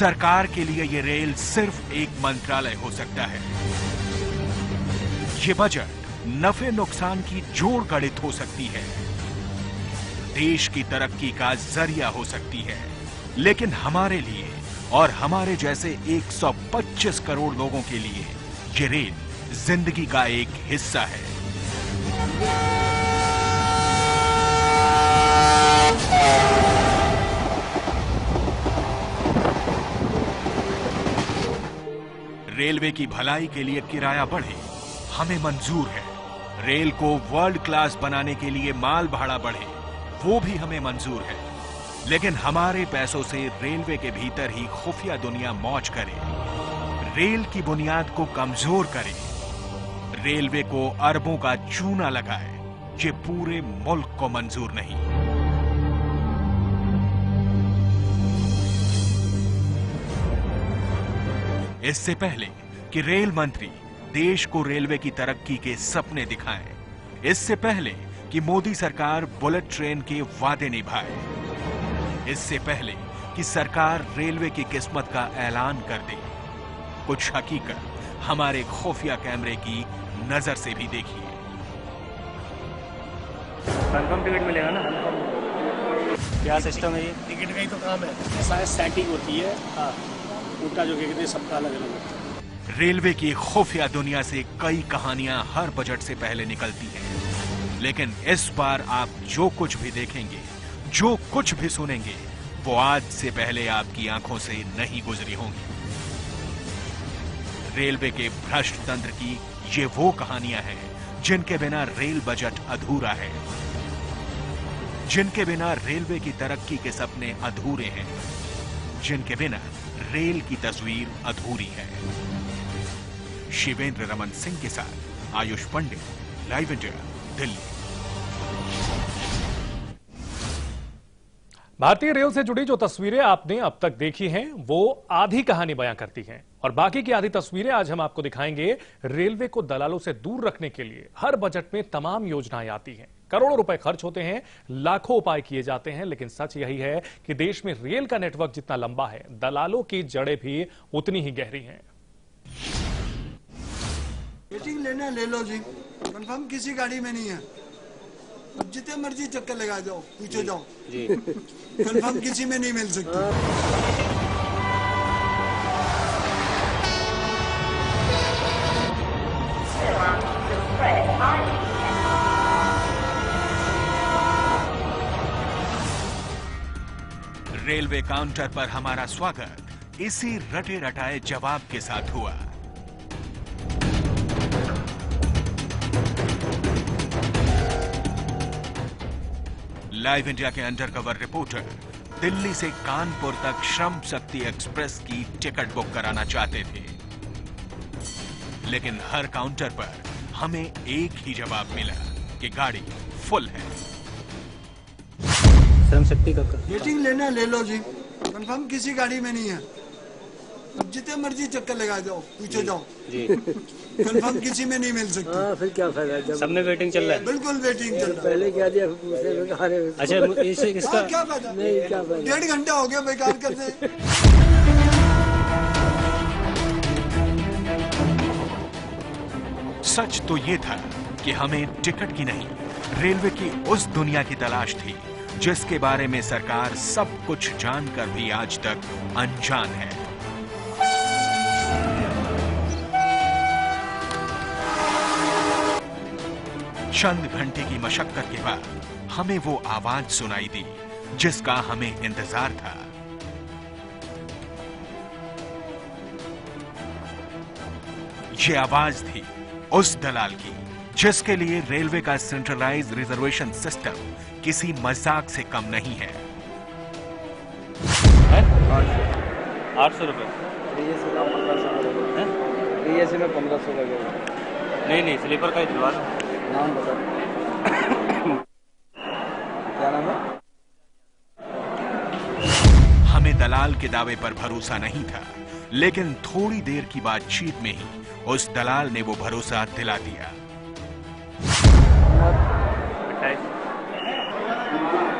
सरकार के लिए ये रेल सिर्फ एक मंत्रालय हो सकता है। ये बजट नफे नुकसान की जोड़ गणित हो सकती है, देश की तरक्की का जरिया हो सकती है, लेकिन हमारे लिए और हमारे जैसे 125 करोड़ लोगों के लिए ये रेल जिंदगी का एक हिस्सा है। रेलवे की भलाई के लिए किराया बढ़े, हमें मंजूर है। रेल को वर्ल्ड क्लास बनाने के लिए माल भाड़ा बढ़े, वो भी हमें मंजूर है। लेकिन हमारे पैसों से रेलवे के भीतर ही खुफिया दुनिया मौज करे, रेल की बुनियाद को कमजोर करे, रेलवे को अरबों का चूना लगाए, ये पूरे मुल्क को मंजूर नहीं। इससे पहले कि रेल मंत्री देश को रेलवे की तरक्की के सपने दिखाएं, इससे पहले कि मोदी सरकार बुलेट ट्रेन के वादे निभाए, इससे पहले कि सरकार रेलवे की किस्मत का ऐलान कर दे, कुछ हकीकत हमारे खुफिया कैमरे की नजर से भी देखिए। कंफर्म टिकट मिलेगा ना? क्या सिस्टम है ये? टिकट का ही तो काम है, ऐसा है सेटिंग होती है। हाँ, उनका जो कहते हैं सबका अलग अलग होता है। रेलवे की खुफिया दुनिया से कई कहानियां हर बजट से पहले निकलती हैं, लेकिन इस बार आप जो कुछ भी देखेंगे, जो कुछ भी सुनेंगे, वो आज से पहले आपकी आंखों से नहीं गुजरी होंगी। रेलवे के भ्रष्ट तंत्र की ये वो कहानियां हैं जिनके बिना रेल बजट अधूरा है, जिनके बिना रेलवे की तरक्की के सपने अधूरे हैं, जिनके बिना रेल की तस्वीर अधूरी है। शिवेंद्र रमन सिंह के साथ आयुष पंडित, लाइव इंडिया, दिल्ली। भारतीय रेल से जुड़ी जो तस्वीरें आपने अब तक देखी हैं, वो आधी कहानी बयां करती हैं, और बाकी की आधी तस्वीरें आज हम आपको दिखाएंगे। रेलवे को दलालों से दूर रखने के लिए हर बजट में तमाम योजनाएं आती हैं, करोड़ों रुपए खर्च होते हैं, लाखों उपाय किए जाते हैं, लेकिन सच यही है कि देश में रेल का नेटवर्क जितना लंबा है, दलालों की जड़ें भी उतनी ही गहरी हैं। वेटिंग लेना ले लो जी, कंफर्म किसी गाड़ी में नहीं है। अब जितने मर्जी चक्कर लगा जाओ, पूछो जाओ जी, कंफर्म किसी में नहीं मिल सकती। रेलवे काउंटर पर हमारा स्वागत इसी रटे रटाए जवाब के साथ हुआ। लाइव इंडिया के अंडरकवर रिपोर्टर दिल्ली से कानपुर तक श्रम शक्ति एक्सप्रेस की टिकट बुक कराना चाहते थे, लेकिन हर काउंटर पर हमें एक ही जवाब मिला कि गाड़ी फुल है। श्रम शक्ति का वेटिंग लेना ले लो जी, कंफर्म किसी गाड़ी में नहीं है। अब जितने मर्जी चक्कर लगा जाओ, पूछो जाओ जी, कंफर्म किसी में नहीं मिल सकती। फिर क्या फायदा जब सबने वेटिंग चल रहा है? बिल्कुल वेटिंग चल रहा है। पहले क्या दिया अच्छा, इसका क्या फायदा? नहीं, क्या फायदा? 1.5 घंटा हो गया बेकार करने। सच तो ये था कि हमें टिकट की नहीं, रेलवे की उस दुनिया की तलाश थी जिसके बारे में सरकार सब कुछ जानकर भी आज तक अनजान है। चंद घंटे की मशक्कत के बाद हमें वो आवाज सुनाई दी जिसका हमें इंतजार था। ये आवाज थी उस दलाल की जिसके लिए रेलवे का सेंट्रलाइज्ड रिजर्वेशन सिस्टम किसी मजाक से कम नहीं है। 800 रुपए डीएससी में 1500 लगेगा। नहीं, स्लीपर का ही दिलवा दो। नाम बता। क्या नाम है? हमें दलाल के दावे पर भरोसा नहीं था, लेकिन थोड़ी देर की बातचीत में ही उस दलाल ने वो भरोसा दिला दिया।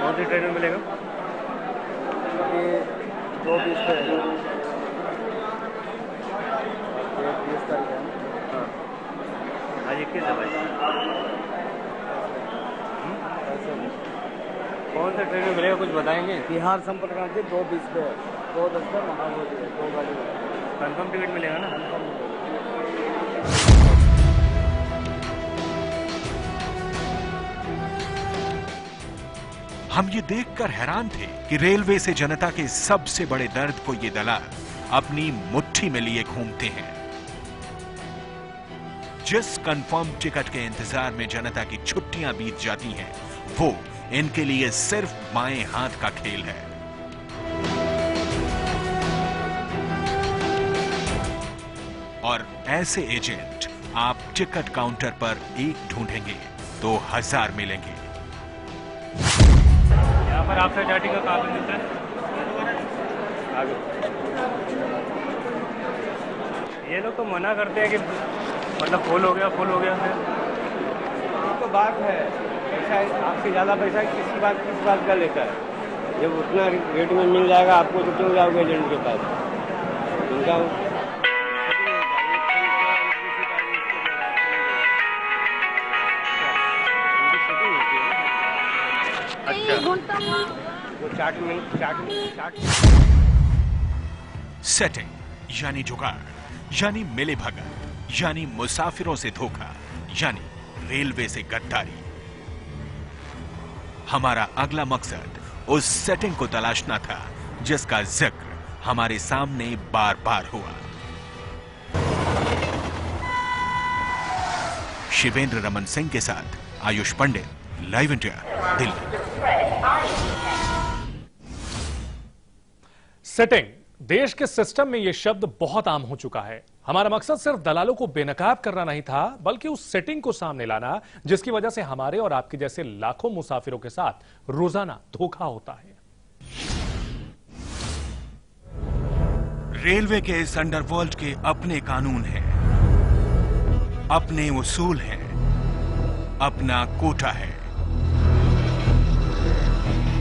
कौन सी ट्रेन में मिलेगा? 2:20 पे 21 है भाई। कौन सा ट्रेन में मिलेगा कुछ बताएंगे? बिहार संपर्क क्रांति 2:20 पे 2:10 पे महाबोधि है, 2 गाड़ी है। कंफर्म टिकट मिलेगा ना? हम ये देखकर हैरान थे कि रेलवे से जनता के सबसे बड़े दर्द को ये दलाल अपनी मुट्ठी में लिए घूमते हैं। जिस कंफर्म टिकट के इंतजार में जनता की छुट्टियां बीत जाती हैं, वो इनके लिए सिर्फ बाएं हाथ का खेल है। और ऐसे एजेंट आप टिकट काउंटर पर एक ढूंढेंगे तो 1000 मिलेंगे। यहाँ पर आपसे जाटी का कागज मिलता है। आगे ये लोग तो मना करते हैं कि मतलब फुल हो गया फिर तो बात है पैसा, आपसे ज़्यादा पैसा किस बात का लेता है? जब उतना रेट में मिल जाएगा आपको तो क्यों जाओगे एजेंट के पास? उनका वो चार्ट सेटिंग यानी जुगाड़, यानी मिले भगत, यानी मुसाफिरों से धोखा, यानी रेलवे से गद्दारी। हमारा अगला मकसद उस सेटिंग को तलाशना था जिसका जिक्र हमारे सामने बार बार हुआ। शिवेंद्र रमन सिंह के साथ आयुष पंडित, लाइव इंडिया, दिल्ली। सेटिंग देश के सिस्टम में यह शब्द बहुत आम हो चुका है। हमारा मकसद सिर्फ दलालों को बेनकाब करना नहीं था, बल्कि उस सेटिंग को सामने लाना जिसकी वजह से हमारे और आपके जैसे लाखों मुसाफिरों के साथ रोजाना धोखा होता है। रेलवे के इस अंडरवर्ल्ड के अपने कानून हैं, अपने उसूल हैं, अपना कोटा है।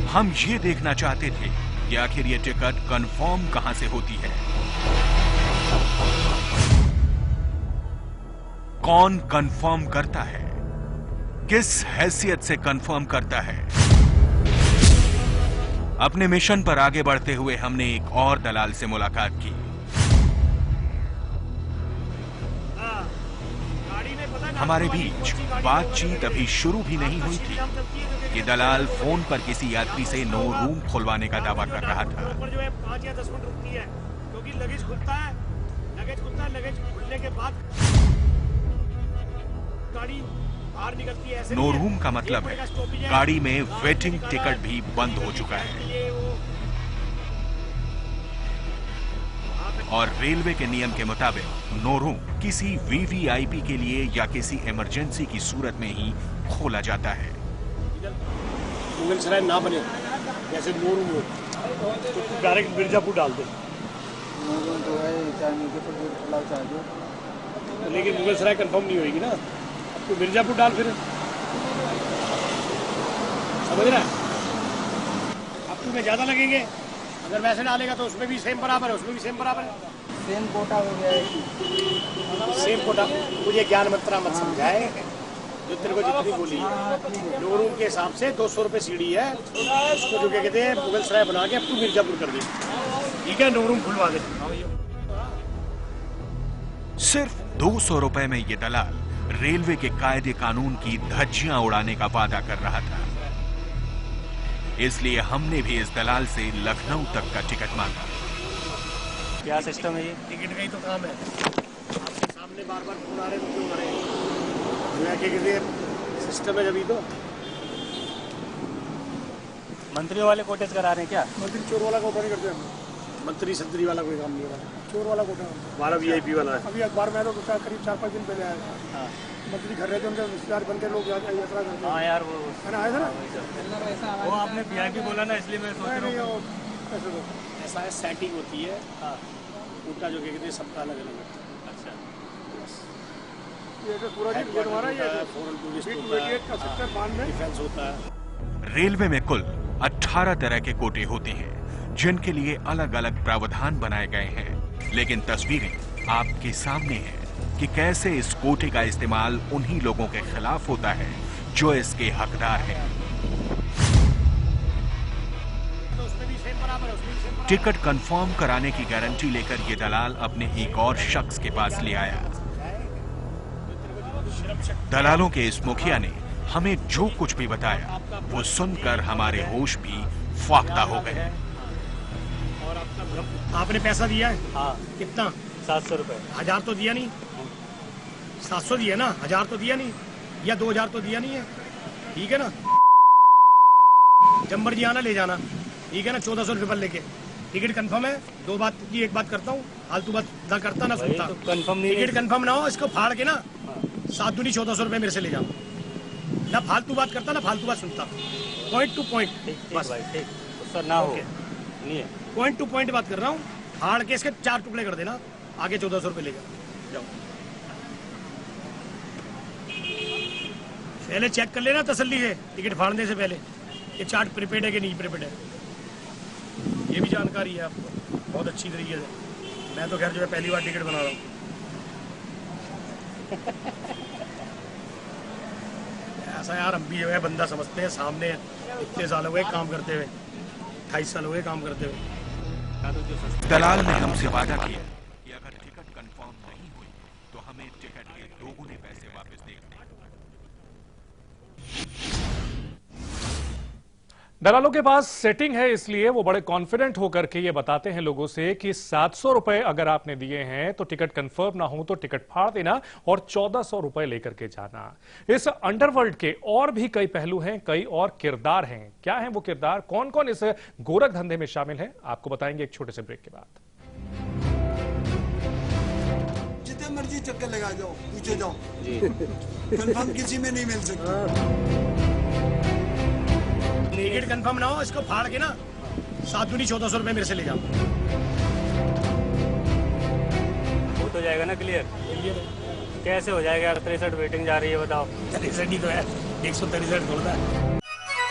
हम ये देखना चाहते थे कि आखिर ये टिकट कंफर्म कहां से होती है, कौन कंफर्म करता है, किस हैसियत से कंफर्म करता है। अपने मिशन पर आगे बढ़ते हुए हमने एक और दलाल से मुलाकात की। हमारे बीच बातचीत अभी शुरू भी नहीं हुई थी कि दलाल फोन पर किसी यात्री से नो रूम खुलवाने का दावा कर रहा था। जो है 5 या 10 मिनट रुकती है क्योंकि लगेज खुलता है, लगेज खुलने के बाद गाड़ी बाहर निकलती है। नो रूम का मतलब है गाड़ी में वेटिंग टिकट भी बंद हो चुका है और रेलवे के नियम के मुताबिक नो रूम किसी वीवीआईपी के लिए या किसी इमरजेंसी की सूरत में ही खोला जाता है। मुगल सराय ना बने जैसे नो रूम हो तो डायरेक्ट मिर्जापुर डाल दो, लेकिन मुगल सराय कंफर्म नहीं होगी ना, तो मिर्जापुर डाल फिर, समझ रहा है? अब तुम्हें ज्यादा लगेंगे, अगर वैसे डालेगा तो उसमें भी सेम बराबर है, उसमें भी सेम बराबर है, सेम कोटा हो गया। सेम कोटा। मुझे ज्ञान मंत्रा मत समझाए, जो तेरे को जितनी बोली नो रूम के हिसाब से 200 रुपये सीढ़ी है, उसको जो क्या कहते हैं मुगल सराय बना के अब तू मिर्जापुर कर दे, ठीक है? नो रूम खुलवा दे। सिर्फ 200 रुपए में ये दलाल रेलवे के कायदे कानून की धज्जियां उड़ाने का वादा कर रहा था। इसलिए हमने भी इस दलाल से लखनऊ तक का टिकट मांगा। क्या सिस्टम है ये? टिकट का ही तो काम है, आपके सामने बार बार फोन आ रहे तो क्यों आ रहे हैं? क्या कहते हैं सिस्टम है जब ही तो। मंत्रियों वाले कोटेज करा रहे हैं क्या? मंत्री चोर वाला कोटा नहीं करते हम, मंत्री संतरी वाला कोई काम नहीं हो रहा, चोर वाला कोटा हमारा वीआईपी वाला है। अभी अखबार में तो करीब 4-5 दिन पहले आया था, मंत्री घर रहते उनके रिश्तेदार बनते लोग यात्रा करते हैं। हाँ यार, वो है ना, आया था ना, वो आपने वीआईपी बोला ना, इसलिए मैं सोच रहा हूँ। ऐसा है सेटिंग होती है, कोटा जो कहते हैं सबका अलग अलग है। अच्छा, ये जो पूरा ये हमारा ये फॉरेन टूरिस्ट होता है, का सेक्टर 92 डिफेंस होता है। रेलवे में कुल 18 तरह के कोटे होते हैं जिनके लिए अलग अलग प्रावधान बनाए गए हैं, लेकिन तस्वीरें आपके सामने हैं। कि कैसे इस कोटे का इस्तेमाल उन्हीं लोगों के खिलाफ होता है जो इसके हकदार हैं। टिकट कंफर्म कराने की गारंटी लेकर ये दलाल अपने एक और शख्स के पास ले आया। दलालों के इस मुखिया ने हमें जो कुछ भी बताया वो सुनकर हमारे होश भी फाख्ता हो गए। आपने पैसा दिया है? हाँ, कितना? 700 रुपये। 1000 तो दिया नहीं? 700 दिया ना, 1000 तो दिया नहीं, या 2000 तो दिया नहीं है, ठीक है ना? जब मर्जी आना ले जाना, ठीक है ना? 1400 रुपये पर लेके टिकट कंफर्म है। दो बात की एक बात करता हूँ, फालतू बात ना करता ना सुनता। तो कंफर्म नहीं, टिकट कंफर्म ना हो, इसको फाड़ के ना 7 दूनी 1400 रुपये मेरे से ले जाओ। ना फालतू बात करता ना फालतू बात सुनता, पॉइंट टू पॉइंट बस। भाई ठीक, सर ना हो नहीं है, पॉइंट टू पॉइंट बात कर रहा हूँ। फाड़ के इसके 4 टुकड़े कर देना, आगे 1400 रुपये ले जाओ। पहले चेक कर लेना तसल्ली से टिकट फाड़ने से पहले ये चार्ट प्रीपेड है कि नहीं प्रीपेड है, ये भी जानकारी है आपको बहुत अच्छी तरीके से। मैं तो खैर जो है पहली बार टिकट बना रहा हूँ। ऐसा यार हम भी जो है बंदा समझते हैं, सामने इतने साल हो गए काम करते हुए, 28 साल हो गए काम करते हुए। दलाल ने हमसे वादा किया कि अगर टिकट कंफर्म नहीं हुई तो हमें टिकट के 2 गुने पैसे वापस देंगे। दलालों के पास सेटिंग है, इसलिए वो बड़े कॉन्फिडेंट होकर के ये बताते हैं लोगों से कि 700 रुपए अगर आपने दिए हैं तो टिकट कंफर्म ना हो तो टिकट फाड़ देना और 1400 रुपए लेकर के जाना। इस अंडरवर्ल्ड के और भी कई पहलू हैं, कई और किरदार हैं। क्या हैं वो किरदार, कौन कौन इस गोरख धंधे में शामिल है, आपको बताएंगे एक छोटे से ब्रेक के बाद। जितने मर्जी चक्कर लगा जाओ, पूछे जाओ, कंफर्म किसी में नहीं मिल सकती। टिकट कंफर्म ना हो, इसको फाड़ के ना 7 दूनी 1400 रुपये मेरे से ले जाओ। हो तो जाएगा ना क्लियर? कैसे हो जाएगा यार? 63 वेटिंग जा रही है, बताओ। 63 ही तो है, 163 बोलता है।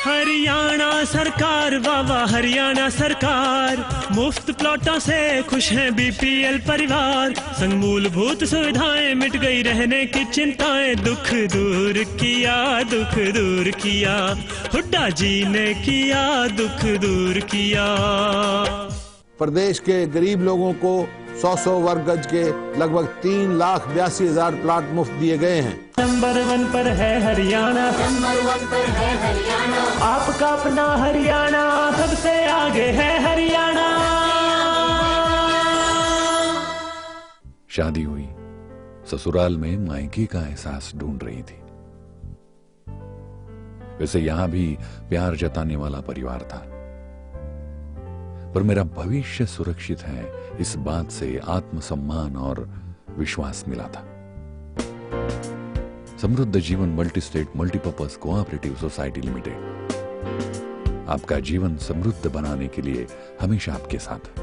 हरियाणा सरकार, वाह वाह हरियाणा सरकार, मुफ्त प्लॉटों से खुश हैं बीपीएल परिवार। संग मूलभूत सुविधाएं मिट गई रहने की चिंताएं, दुख दूर किया, दुख दूर किया, हुड्डा जी ने किया, दुख दूर किया। प्रदेश के गरीब लोगों को 100 वर्ग गज के लगभग 3,82,000 प्लाट मुफ्त दिए गए हैं। नंबर 1 पर है हरियाणा, नंबर 1 पर है हरियाणा, आपका अपना हरियाणा, सबसे आगे है हरियाणा। शादी हुई, ससुराल में मायके का एहसास ढूंढ रही थी। वैसे यहां भी प्यार जताने वाला परिवार था, पर मेरा भविष्य सुरक्षित है इस बात से आत्मसम्मान और विश्वास मिला था। समृद्ध जीवन multi state multipurpose cooperative society limited आपका जीवन समृद्ध बनाने के लिए हमेशा आपके साथ।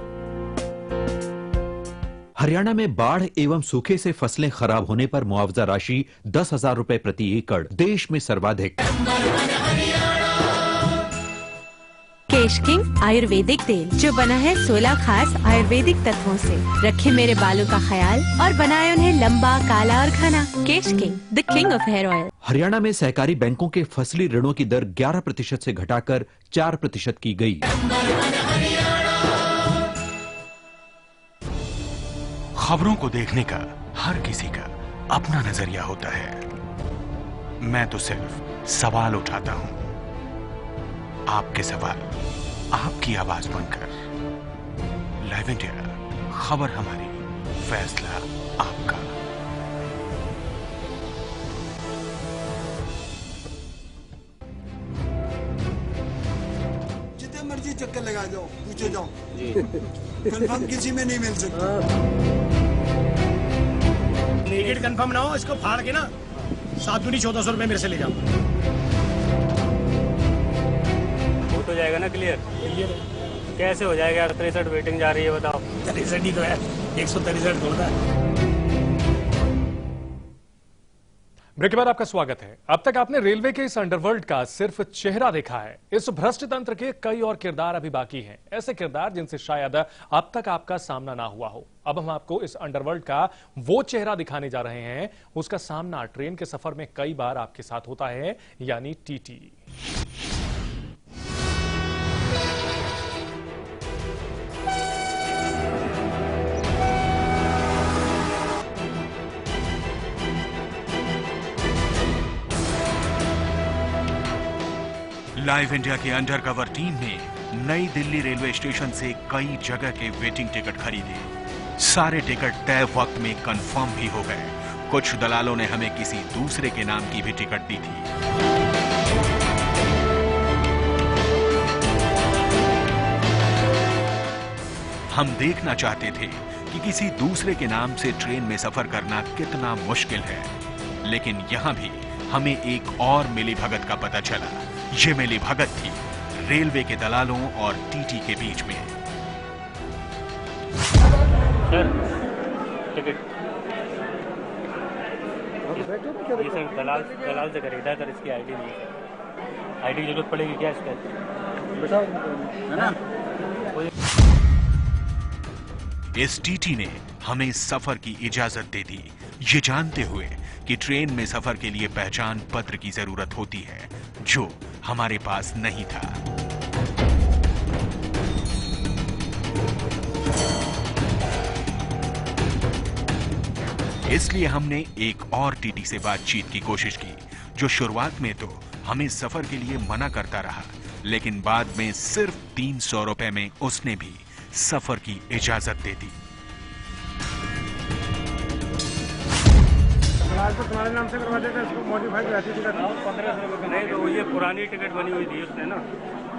हरियाणा में बाढ़ एवं सूखे से फसलें खराब होने पर मुआवजा राशि 10,000 रुपए प्रति एकड़, देश में सर्वाधिक। केश किंग आयुर्वेदिक तेल जो बना है 16 खास आयुर्वेदिक तत्वों से, रखे मेरे बालों का ख्याल और बनाए उन्हें लंबा, काला और घना। Kesh king, the king of hair oil. Haryana में सहकारी बैंकों के फसली ऋणों की दर 11% से घटाकर 4% की गई। खबरों को देखने का हर किसी का अपना नजरिया होता है। मैं तो सिर्फ सवाल उठाता हूं, आपके सवाल आपकी आवाज बनकर। लाइव इंडिया, खबर हमारी, फैसला आपका। जितने मर्जी चक्कर लगा जाओ, पूछे जाओ, कंफर्म किसी में नहीं मिल सकती। टिकट कंफर्म ना हो, इसको फाड़ के ना 7 दूनी 1400 रुपये मेरे से ले जाओ। हो तो जाएगा ना क्लियर? कैसे हो जाएगा यार? 63 वेटिंग जा रही है, बताओ। 63 ही तो है, 163 बोलता है। ब्रेक के बाद आपका स्वागत है। अब तक आपने रेलवे के इस अंडरवर्ल्ड का सिर्फ चेहरा देखा है। इस भ्रष्ट तंत्र के कई और किरदार अभी बाकी हैं, ऐसे किरदार जिनसे शायद अब तक आपका सामना ना हुआ हो। अब हम आपको इस अंडरवर्ल्ड का वो चेहरा दिखाने जा रहे हैं, उसका सामना ट्रेन के सफर में कई बार आपके साथ होता है, यानी टीटी। लाइव इंडिया की अंडरकवर टीम ने नई दिल्ली रेलवे स्टेशन से कई जगह के वेटिंग टिकट खरीदे। सारे टिकट तय वक्त में कंफर्म भी हो गए। कुछ दलालों ने हमें किसी दूसरे के नाम की भी टिकट दी थी। हम देखना चाहते थे कि किसी दूसरे के नाम से ट्रेन में सफर करना कितना मुश्किल है, लेकिन यहां भी हमें एक और मिलीभगत का पता चला। ये मिलीभगत थी रेलवे के दलालों और टीटी के बीच में। सर टिकट ये सर दलाल से खरीदा सर, इसकी आईडी नहीं है। आईडी की जरूरत पड़ेगी क्या इसका? है ना? इस टीटी ने हमें सफर की इजाजत दे दी, ये जानते हुए कि ट्रेन में सफर के लिए पहचान पत्र की जरूरत होती है, जो हमारे पास नहीं था। इसलिए हमने एक और टीटी से बातचीत की कोशिश की, जो शुरुआत में तो हमें सफर के लिए मना करता रहा, लेकिन बाद में सिर्फ 300 रुपए में उसने भी सफर की इजाजत दे दी। तो तुम्हारे नाम से करवा देते, इसको मॉडिफाइड रहती टिकट 1500 रुपये। नहीं तो ये पुरानी टिकट बनी हुई थी उसने ना,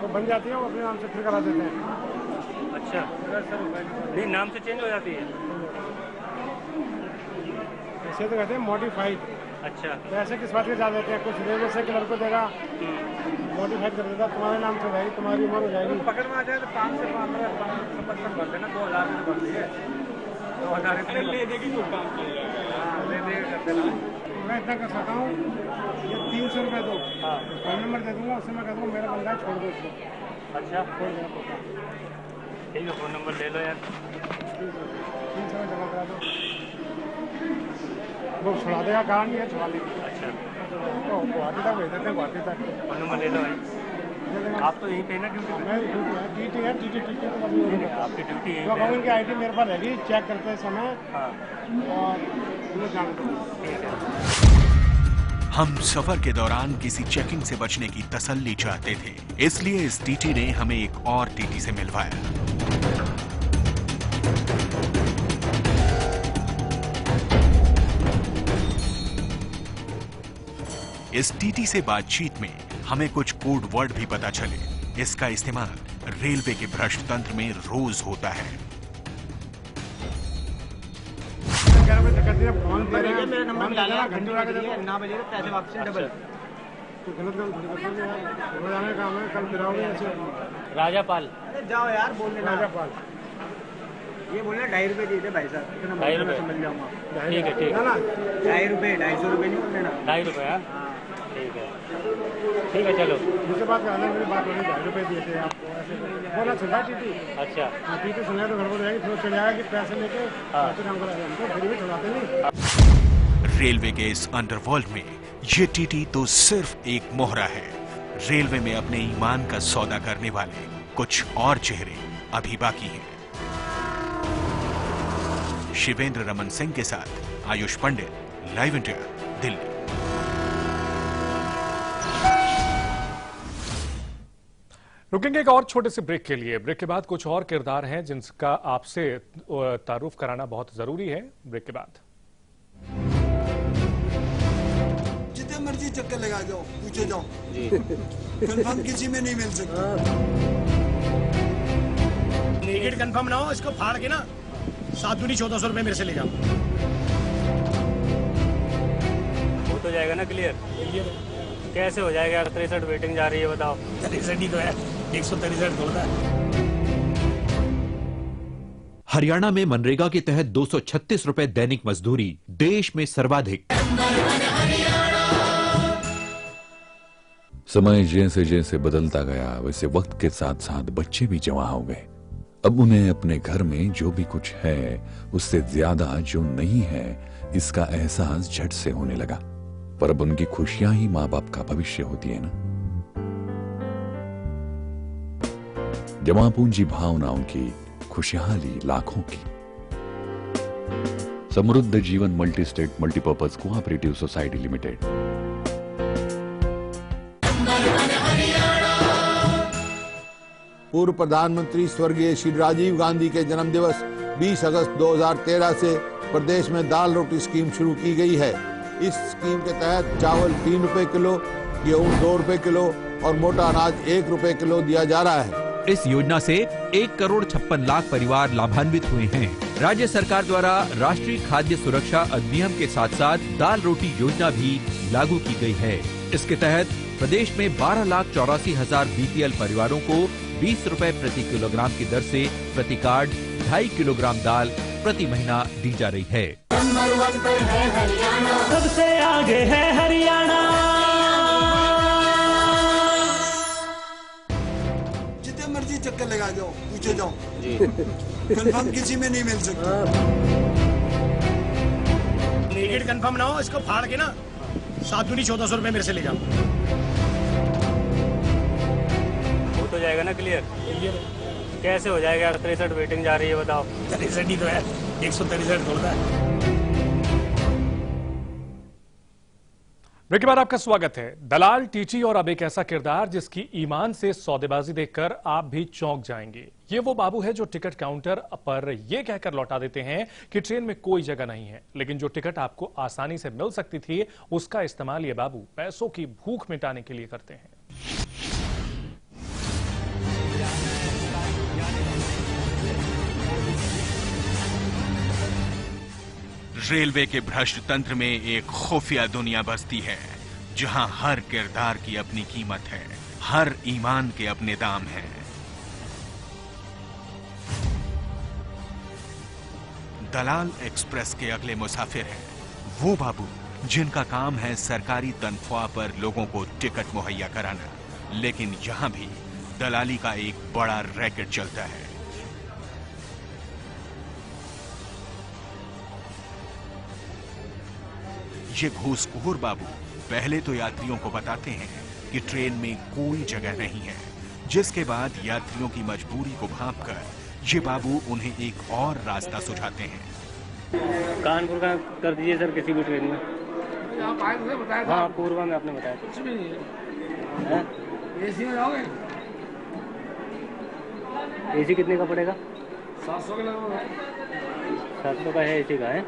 तो बन जाती है, वो अपने नाम से फिर करा देते हैं। अच्छा नहीं, नाम से चेंज हो जाती है। ऐसे तो कहते हैं मॉडिफाइड। अच्छा तो ऐसे किस बात के जा देते हैं? कुछ रेलवे से कलर को देगा, मॉडिफाइड कर देगा, तुम्हारे नाम से जाएगी, तुम्हारी उम्र हो जाएगी। पकड़ में आ जाए तो 5 से 15% भर देना, 2000 में भर दिए, 2000 ले देगी जो काम कर जाएगा। मैं इतना कर सकता हूँ, ये 300 रुपये दो, फोन नंबर दे दूंगा, उससे मैं कह दूँगा मेरा बंदा छोड़ दो उसको। अच्छा छोड़ देना, ठीक है, फोन नंबर ले लो यार। 300 में जमा करा दो, वो छुड़ा देगा, कारण नहीं है, छुड़ा लेगी। अच्छा तो गुवाहाटी तक भेज देते हैं, गुवाहाटी तक। फोन नंबर ले लो भाई। आप तो यहीं पे ना ड्यूटी? मैं ड्यूटी है, टीटी है, टीटी तो कभी आपकी ड्यूटी है। तो कहूँ इनकी आईडी मेरे पास रहेगी, चेक करते समय। हाँ और उन्हें जान दो। ठीक है। हम सफर के दौरान किसी चेकिंग से बचने की तसल्ली चाहते थे, इसलिए इस टीटी ने हमें एक और टीटी से मिलवाया। इस टीटी से बातचीत में हमें कुछ कोड वर्ड भी पता चले। इसका इस्तेमाल रेलवे के भ्रष्ट तंत्र में रोज होता है। मेरा नंबर डाला, घंटे लगा दिए, ना बजे पैसे वापस डबल। राजापाल जाओ यार, बोलने राजापाल ये बोलना 2.5 रुपये दे दे भाई साहब, इतना 2.5 रुपये मिल जाऊंगा। ठीक है, ठीक है। 2.5 रुपये, 250 रुपये नहीं बोलना। 2.5 रुपये, ठीक है, ठीक है, चलो। मुझसे बात करना, मेरी बात होनी, 2.5 रुपये दिए थे आपको, ऐसे बोला सुना टीटी। अच्छा टीटी सुना तो घर को जाएगी, फिर चले आएगा कि पैसे लेके काम करा, हमको फिर भी छुड़ाते नहीं। रेलवे के इस अंडरवर्ल्ड में ये टीटी तो सिर्फ एक मोहरा है। रेलवे में अपने ईमान का सौदा करने वाले कुछ और चेहरे अभी बाकी हैं। शिवेंद्र रमन सिंह के साथ आयुष पंडित, लाइव इंडिया, दिल्ली। रुकेंगे एक और छोटे से ब्रेक के लिए। ब्रेक के बाद कुछ और किरदार हैं जिनका आपसे तारुफ कराना बहुत जरूरी है। ब्रेक के बाद जितने मर्जी चक्कर लगा जाओ, पूछे जाओ, कंफर्म किसी में नहीं मिल सकता। टिकट कंफर्म ना हो, इसको फाड़ के ना 7 दूनी 1400 रुपये मेरे से ले जाओ। हो तो जाएगा ना क्लियर? कैसे हो जाएगा यार? 63 वेटिंग जा रही है, बताओ। 63 ही तो है, 163 बोलता है। हरियाणा में मनरेगा के तहत 236 रुपए दैनिक मजदूरी देश में सर्वाधिक। समय जैसे जैसे बदलता गया वैसे वक्त के साथ साथ बच्चे भी जवां हो गए। अब उन्हें अपने घर में जो भी कुछ है उससे ज्यादा जो नहीं है इसका एहसास झट से होने लगा। पर अब उनकी खुशियां ही मां बाप का भविष्य होती है ना। जमा पूंजी भावनाओं की, खुशहाली लाखों की। समृद्ध जीवन multi state multipurpose cooperative society limited. पूर्व प्रधानमंत्री स्वर्गीय श्री राजीव गांधी के जन्म दिवस 20 अगस्त 2013 से प्रदेश में दाल रोटी स्कीम शुरू की गई है। इस स्कीम के तहत चावल 3 रुपए किलो, गेहूं 2 रुपए किलो और मोटा अनाज 1 रुपए किलो दिया जा रहा है। इस योजना से 1,56,00,000 परिवार लाभान्वित हुए हैं। राज्य सरकार द्वारा राष्ट्रीय खाद्य सुरक्षा अधिनियम के साथ साथ दाल रोटी योजना भी लागू की गई है। इसके तहत प्रदेश में 12,84,000 बीपीएल परिवारों को 20 रुपए प्रति किलोग्राम की दर से प्रति कार्ड 2.5 किलोग्राम दाल प्रति महीना दी जा रही है। सबसे आगे है हरियाणा। जितने मर्जी चक्कर लगा जाओ, पूछे जाओ, कंफर्म किसी में नहीं मिल सकता। टिकट कंफर्म ना हो इसको फाड़ के ना 7 दूनी 1400 रुपए मेरे से ले जाओ। हो तो जाएगा ना क्लियर? कैसे हो जाएगा यार? 63 वेटिंग जा रही है, बताओ। 63 ही तो है, 163 थोड़ा है। ब्रेक के बाद आपका स्वागत है। दलाल, टीची और अब एक ऐसा किरदार जिसकी ईमान से सौदेबाजी देखकर आप भी चौंक जाएंगे। ये वो बाबू है जो टिकट काउंटर पर यह कहकर लौटा देते हैं कि ट्रेन में कोई जगह नहीं है, लेकिन जो टिकट आपको आसानी से मिल सकती थी उसका इस्तेमाल ये बाबू पैसों की भूख मिटाने के लिए करते हैं। रेलवे के भ्रष्ट तंत्र में एक खुफिया दुनिया बसती है जहां हर किरदार की अपनी कीमत है, हर ईमान के अपने दाम हैं। दलाल एक्सप्रेस के अगले मुसाफिर हैं वो बाबू जिनका काम है सरकारी तनख्वाह पर लोगों को टिकट मुहैया कराना, लेकिन यहां भी दलाली का एक बड़ा रैकेट चलता है। ये घूसखोर बाबू पहले तो यात्रियों को बताते हैं कि ट्रेन में कोई जगह नहीं है, जिसके बाद यात्रियों की मजबूरी को भांपकर ये बाबू उन्हें एक और रास्ता सुझाते हैं। कानपुर का कर दीजिए सर, किसी भी ट्रेन में। हाँ, पूर्वा में आपने बताया। कुछ भी नहीं है। एसी में जाओगे? एसी कितने का पड़ेगा? 700 का लगभग। 700 का है। एसी का है,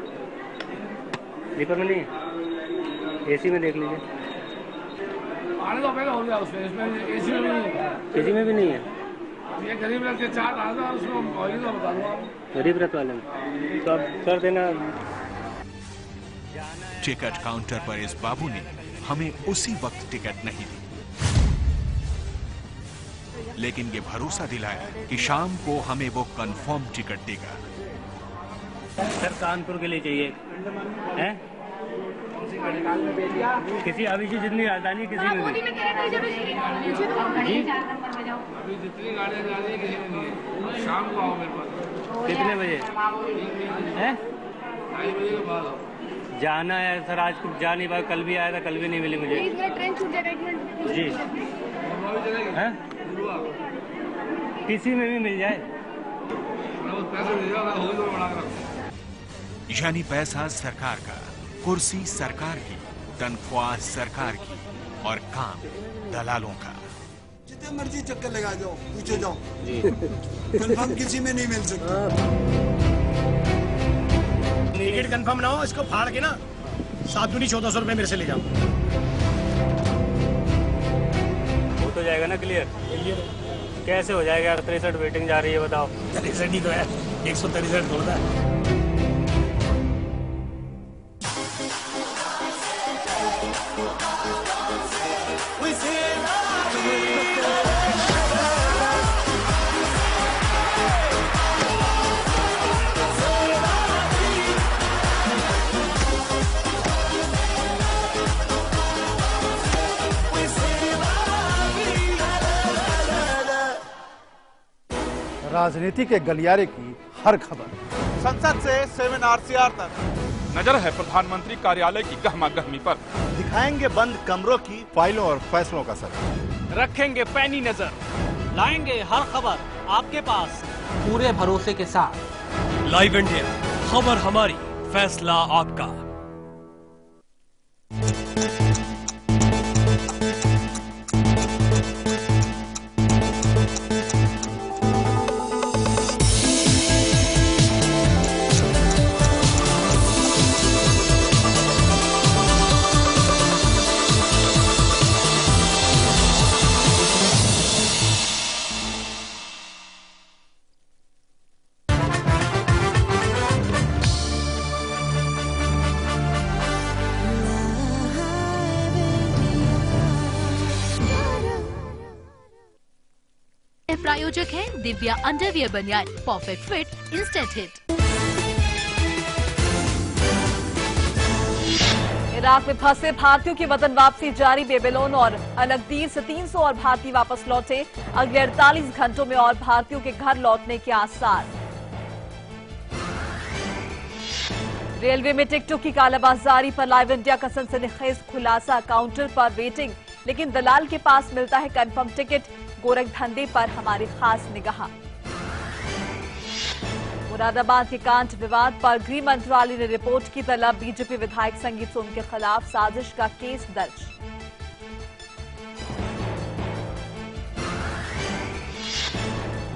स्लीपर में नहीं है। एसी में देख लीजिए। आने तो पहले हो गया उसमें, इसमें एसी में भी नहीं है। एसी में भी नहीं है। ये गरीब रथ के 4 आधा उसमें तो बता दूंगा। गरीब रथ वाले में तो आप कर देना। टिकट काउंटर पर इस बाबू ने हमें उसी वक्त टिकट नहीं दी, लेकिन ये भरोसा दिलाया कि शाम को हमें वो कंफर्म टिकट देगा। सर कानपुर के लिए चाहिए है? किसी अभी की जितनी राजधानी किसी में भी। अभी जितनी गाड़ियाँ जा रही है किसी में नहीं है। शाम को आओ मेरे पास। कितने बजे है? 2:30 बजे के बाद आओ। जाना है सर, आज कुछ जा नहीं पाया। कल भी आया था, कल भी नहीं मिली मुझे। ट्रेन छूट जाएगा जी है? किसी में भी मिल जाए। पैसे दे जाओ, होगी तो बढ़ा कर। यानी पैसा सरकार का, कुर्सी सरकार की, तनख्वाह सरकार की और काम दलालों का। जितने मर्जी चक्कर लगा जाओ, पूछे जाओ, कंफर्म किसी में नहीं मिल सकता। टिकट कंफर्म ना हो इसको फाड़ के ना 7 दूनी 1400 रुपए मेरे से ले जाओ। हो तो जाएगा ना क्लियर? कैसे हो जाएगा यार? 63 वेटिंग जा रही है, बताओ। 63 ही तो है, 163 थोड़ा है। राजनीति के गलियारे की हर खबर, संसद से सेमिनार सीआर तक, नजर है प्रधानमंत्री कार्यालय की गहमा गहमी पर। दिखाएंगे बंद कमरों की फाइलों और फैसलों का सर, रखेंगे पैनी नजर, लाएंगे हर खबर आपके पास पूरे भरोसे के साथ। लाइव इंडिया, खबर हमारी, फैसला आपका। प्रायोजक है दिव्या अंडरवियर बनियान, perfect fit, instant hit. Iraq में फंसे भारतीयों की वतन वापसी जारी, बेबीलोन और अलगदीर से 300 और भारतीय वापस लौटे। अगले 48 घंटों में और भारतीयों के घर लौटने के आसार। रेलवे में टिकटों की कालाबाजारी पर लाइव इंडिया का सनसनीखेज खुलासा, काउंटर पर वेटिंग लेकिन दलाल के पास मिलता है कंफर्म टिकट। गोरख धंधे पर हमारी खास निगाह। मुरादाबाद के कांड विवाद पर गृह मंत्रालय ने रिपोर्ट की तलब, बीजेपी विधायक संगीत सोम के खिलाफ साजिश का केस दर्ज।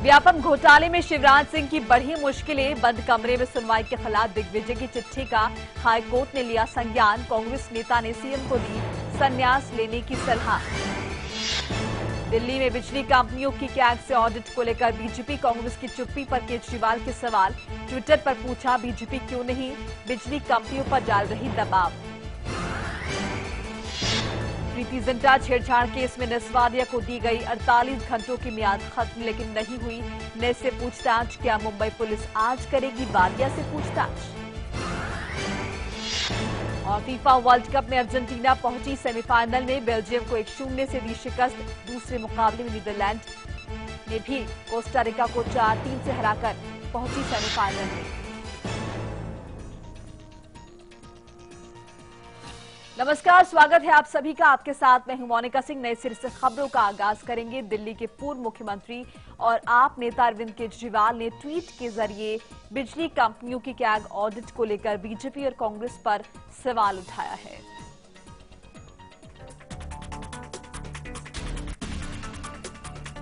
व्यापम घोटाले में शिवराज सिंह की बढ़ी मुश्किलें, बंद कमरे में सुनवाई के खिलाफ दिग्विजय की चिट्ठी का हाईकोर्ट ने लिया संज्ञान। कांग्रेस नेता ने सीएम को दी संन्यास लेने की सलाह। दिल्ली में बिजली कंपनियों की कैग से ऑडिट को लेकर बीजेपी कांग्रेस की चुप्पी पर केजरीवाल के सवाल। ट्विटर पर पूछा, बीजेपी क्यों नहीं बिजली कंपनियों पर डाल रही दबाव। प्रीति जिंटा छेड़छाड़ केस में नसवादिया को दी गई 48 घंटों की मियाद खत्म, लेकिन नहीं हुई नेस से पूछताछ। क्या मुंबई पुलिस आज करेगी वादिया से पूछताछ? और फीफा वर्ल्ड कप में अर्जेंटीना पहुंची सेमीफाइनल में, बेल्जियम को 1-0 से दी शिकस्त। दूसरे मुकाबले में नीदरलैंड ने भी कोस्टारिका को 4-3 से हराकर पहुंची सेमीफाइनल में। नमस्कार, स्वागत है आप सभी का। आपके साथ मैं हूं मोनिका सिंह। नए सिरे से खबरों का आगाज करेंगे। दिल्ली के पूर्व मुख्यमंत्री और आप नेता अरविंद केजरीवाल ने ट्वीट के जरिए बिजली कंपनियों की कैग ऑडिट को लेकर बीजेपी और कांग्रेस पर सवाल उठाया है।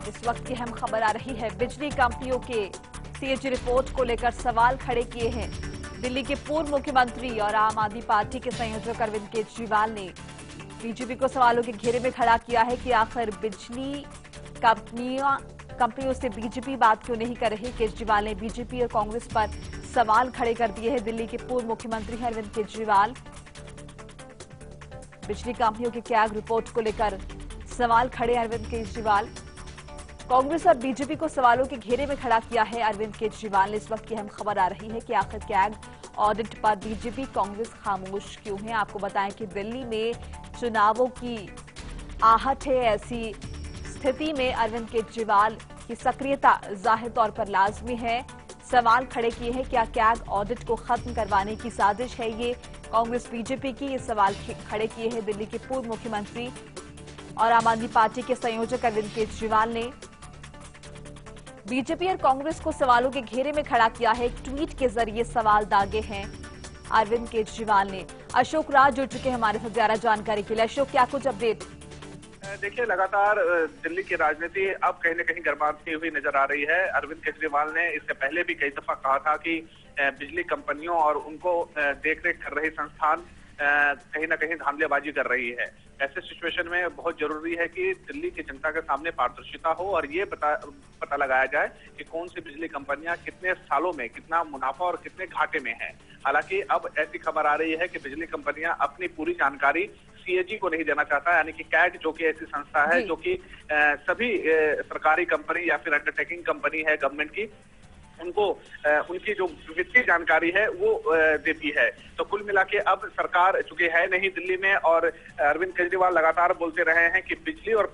इस वक्त की अहम खबर आ रही है, बिजली कंपनियों के सीएजी रिपोर्ट को लेकर सवाल खड़े किए हैं दिल्ली के पूर्व मुख्यमंत्री और आम आदमी पार्टी के संयोजक अरविंद केजरीवाल ने। बीजेपी को सवालों के घेरे में खड़ा किया है कि आखिर बिजली कंपनियों से बीजेपी बात क्यों नहीं कर रही। केजरीवाल ने बीजेपी और कांग्रेस पर सवाल खड़े कर दिए हैं। दिल्ली के पूर्व मुख्यमंत्री अरविंद केजरीवाल बिजली कंपनियों की कैग रिपोर्ट को लेकर सवाल खड़े। अरविंद केजरीवाल कांग्रेस और बीजेपी को सवालों के घेरे में खड़ा किया है अरविंद केजरीवाल ने। इस वक्त की अहम खबर आ रही है कि आखिर कैग ऑडिट पर बीजेपी कांग्रेस खामोश क्यों है। आपको बताएं कि दिल्ली में चुनावों की आहट है। ऐसी स्थिति में अरविंद केजरीवाल की सक्रियता जाहिर तौर पर लाजमी है। सवाल खड़े किए हैं, क्या कैग ऑडिट को खत्म करवाने की साजिश है ये कांग्रेस बीजेपी की। ये सवाल खड़े किए हैं दिल्ली के पूर्व मुख्यमंत्री और आम आदमी पार्टी के संयोजक अरविंद केजरीवाल ने। बीजेपी और कांग्रेस को सवालों के घेरे में खड़ा किया है। एक ट्वीट के जरिए सवाल दागे हैं अरविंद केजरीवाल ने। अशोक राज जुड़ चुके हैं हमारे साथ ज्यादा जानकारी के लिए। अशोक, क्या कुछ अपडेट? देखिए, लगातार दिल्ली की राजनीति अब कहीं न कहीं गरमाती हुई नजर आ रही है। अरविंद केजरीवाल ने इससे पहले भी कई दफा कहा था कि बिजली कंपनियों और उनको देखरेख कर रही संस्थान कहीं ना कहीं धांधलेबाजी कर रही है। ऐसे सिचुएशन में बहुत जरूरी है कि दिल्ली की जनता के सामने पारदर्शिता हो और ये पता लगाया जाए कि कौन सी बिजली कंपनियां कितने सालों में कितना मुनाफा और कितने घाटे में हैं। हालांकि अब ऐसी खबर आ रही है कि बिजली कंपनियां अपनी पूरी जानकारी सीएजी को नहीं देना चाहता, यानी कि कैग जो कि ऐसी संस्था है जो कि सभी सरकारी कंपनी या फिर अंडरटेकिंग कंपनी है गवर्नमेंट की, उनको उनकी जो वित्तीय जानकारी है वो देती है। तो कुल मिला के अब सरकार चूंकि है नहीं दिल्ली में और अरविंद केजरीवाल लगातार बोलते रहे हैं कि बिजली और